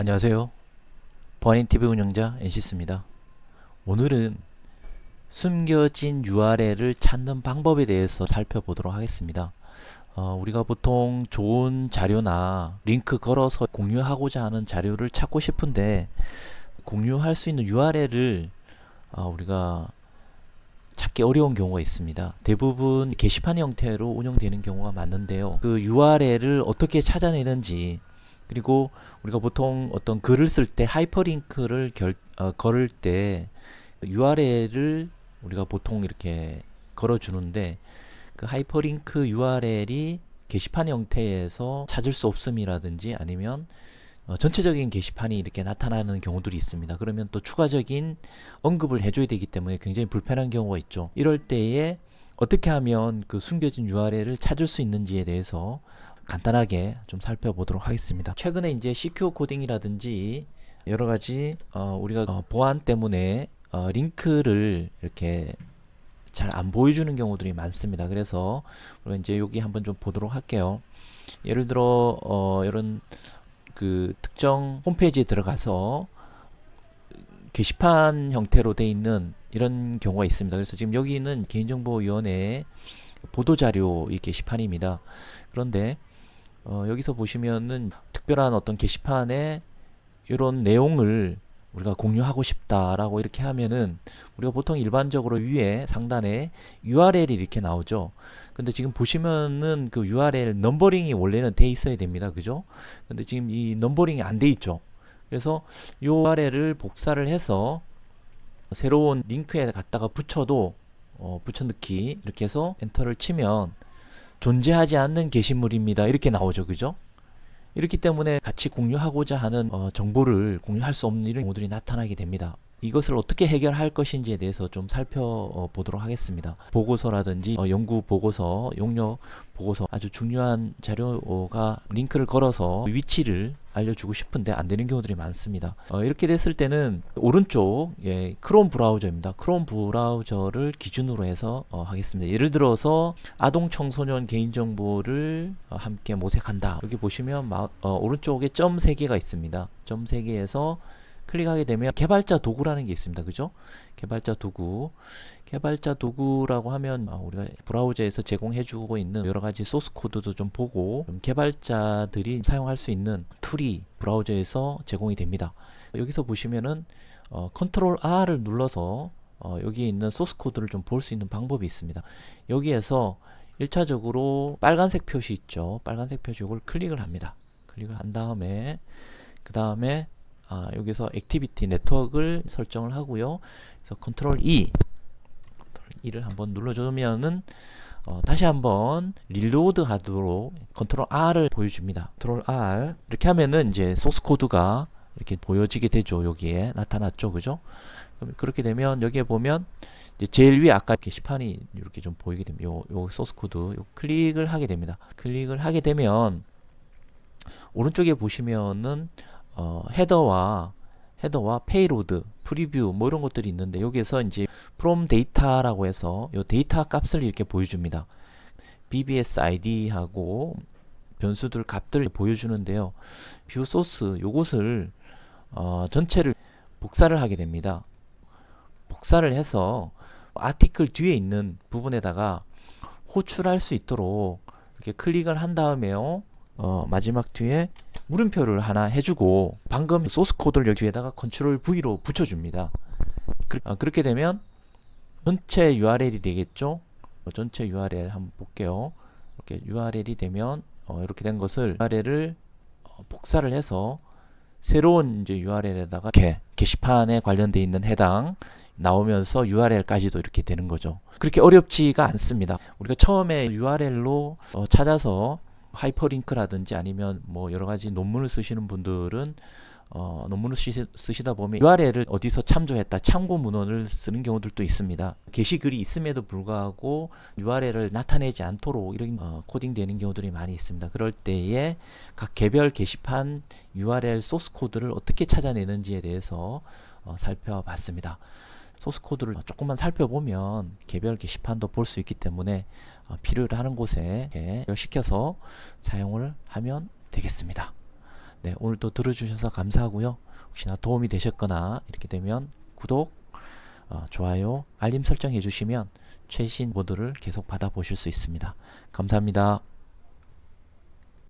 안녕하세요. 보안인TV 운영자 NC스입니다. 오늘은 숨겨진 URL을 찾는 방법에 대해서 살펴보도록 하겠습니다. 우리가 보통 좋은 자료나 링크 걸어서 공유하고자 하는 자료를 찾고 싶은데 공유할 수 있는 URL을 우리가 찾기 어려운 경우가 있습니다. 대부분 게시판 형태로 운영되는 경우가 많은데요. 그 URL을 어떻게 찾아내는지, 그리고 우리가 보통 어떤 글을 쓸 때 하이퍼링크를 걸을 때 URL을 우리가 보통 이렇게 걸어주는데 그 하이퍼링크 URL이 게시판 형태에서 찾을 수 없음이라든지 아니면 전체적인 게시판이 이렇게 나타나는 경우들이 있습니다. 그러면 또 추가적인 언급을 해줘야 되기 때문에 굉장히 불편한 경우가 있죠. 이럴 때에 어떻게 하면 그 숨겨진 URL을 찾을 수 있는지에 대해서 간단하게 좀 살펴보도록 하겠습니다. 최근에 이제 시큐어 코딩이라든지 여러 가지 우리가 보안 때문에 링크를 이렇게 잘 안 보여주는 경우들이 많습니다. 그래서 우리가 이제 여기 한번 좀 보도록 할게요. 예를 들어 이런 그 특정 홈페이지에 들어가서 게시판 형태로 돼 있는 이런 경우가 있습니다. 그래서 지금 여기는 개인정보위원회의 보도자료 이 게시판입니다. 그런데 여기서 보시면은 특별한 어떤 게시판에 이런 내용을 우리가 공유하고 싶다라고 이렇게 하면은 우리가 보통 일반적으로 위에 상단에 URL이 이렇게 나오죠. 근데 지금 보시면은 그 URL 넘버링이 원래는 돼 있어야 됩니다. 그죠? 근데 지금 이 넘버링이 안 돼 있죠. 그래서 이 URL을 복사를 해서 새로운 링크에 갖다가 붙여도 붙여넣기 이렇게 해서 엔터를 치면 존재하지 않는 게시물입니다. 이렇게 나오죠. 그죠? 이렇기 때문에 같이 공유하고자 하는 정보를 공유할 수 없는 이런 경우들이 나타나게 됩니다. 이것을 어떻게 해결할 것인지에 대해서 좀 살펴보도록 하겠습니다. 보고서라든지 연구 보고서, 용역 보고서, 아주 중요한 자료가 링크를 걸어서 위치를 알려주고 싶은데 안 되는 경우들이 많습니다. 이렇게 됐을 때는 오른쪽 크롬 브라우저입니다. 크롬 브라우저를 기준으로 해서 하겠습니다. 예를 들어서 아동 청소년 개인정보를 함께 모색한다. 여기 보시면 오른쪽에 점 3개가 있습니다. 점 3개에서 클릭하게 되면 개발자 도구라는 게 있습니다. 그죠? 개발자 도구. 개발자 도구라고 하면 우리가 브라우저에서 제공해주고 있는 여러가지 소스 코드도 좀 보고 개발자들이 사용할 수 있는 툴이 브라우저에서 제공이 됩니다. 여기서 보시면은 컨트롤 R을 눌러서 여기에 있는 소스 코드를 좀 볼 수 있는 방법이 있습니다. 여기에서 1차적으로 빨간색 표시 있죠. 빨간색 표시 이걸 클릭을 합니다. 클릭을 한 다음에 그 다음에 여기서 액티비티 네트워크를 설정을 하고요. 그래서 컨트롤 E를 한번 눌러주면은 다시 한번 릴로드 하도록 컨트롤 R을 보여줍니다. 컨트롤 R 이렇게 하면은 이제 소스 코드가 이렇게 보여지게 되죠. 여기에 나타났죠. 그죠? 그렇게 되면 여기에 보면 이제 제일 위에 아까 게시판이 이렇게 좀 보이게 됩니다. 요 소스 코드 요 클릭을 하게 됩니다. 클릭을 하게 되면 오른쪽에 보시면은 헤더와 페이로드, 프리뷰 뭐 이런 것들이 있는데 여기에서 이제 from data라고 해서 요 데이터 값을 이렇게 보여줍니다. BBS ID하고 변수들 값들 보여주는데요. 뷰 소스 요것을 전체를 복사를 하게 됩니다. 복사를 해서 아티클 뒤에 있는 부분에다가 호출할 수 있도록 이렇게 클릭을 한 다음에요. 마지막 뒤에 물음표를 하나 해주고 방금 소스 코드를 여기에다가 컨트롤 V로 붙여줍니다. 그렇게 되면 전체 URL이 되겠죠. 전체 URL 한번 볼게요. 이렇게 URL이 되면 이렇게 된 것을 URL을 복사를 해서 새로운 이제 URL에다가 이렇게 게시판에 관련되어 있는 해당 나오면서 URL까지도 이렇게 되는 거죠. 그렇게 어렵지가 않습니다. 우리가 처음에 URL로 찾아서 하이퍼링크라든지 아니면 뭐 여러가지 논문을 쓰시는 분들은 논문을 쓰시다 보면 URL을 어디서 참조했다 참고 문헌을 쓰는 경우들도 있습니다. 게시글이 있음에도 불구하고 URL을 나타내지 않도록 이런 코딩 되는 경우들이 많이 있습니다. 그럴 때에 각 개별 게시판 URL 소스 코드를 어떻게 찾아내는지에 대해서 살펴봤습니다. 소스 코드를 조금만 살펴보면 개별 게시판도 볼 수 있기 때문에 필요로 하는 곳에 시켜서 사용을 하면 되겠습니다. 네, 오늘 또 들어주셔서 감사하고요. 혹시나 도움이 되셨거나 이렇게 되면 구독, 좋아요, 알림 설정 해주시면 최신 모드를 계속 받아보실 수 있습니다. 감사합니다.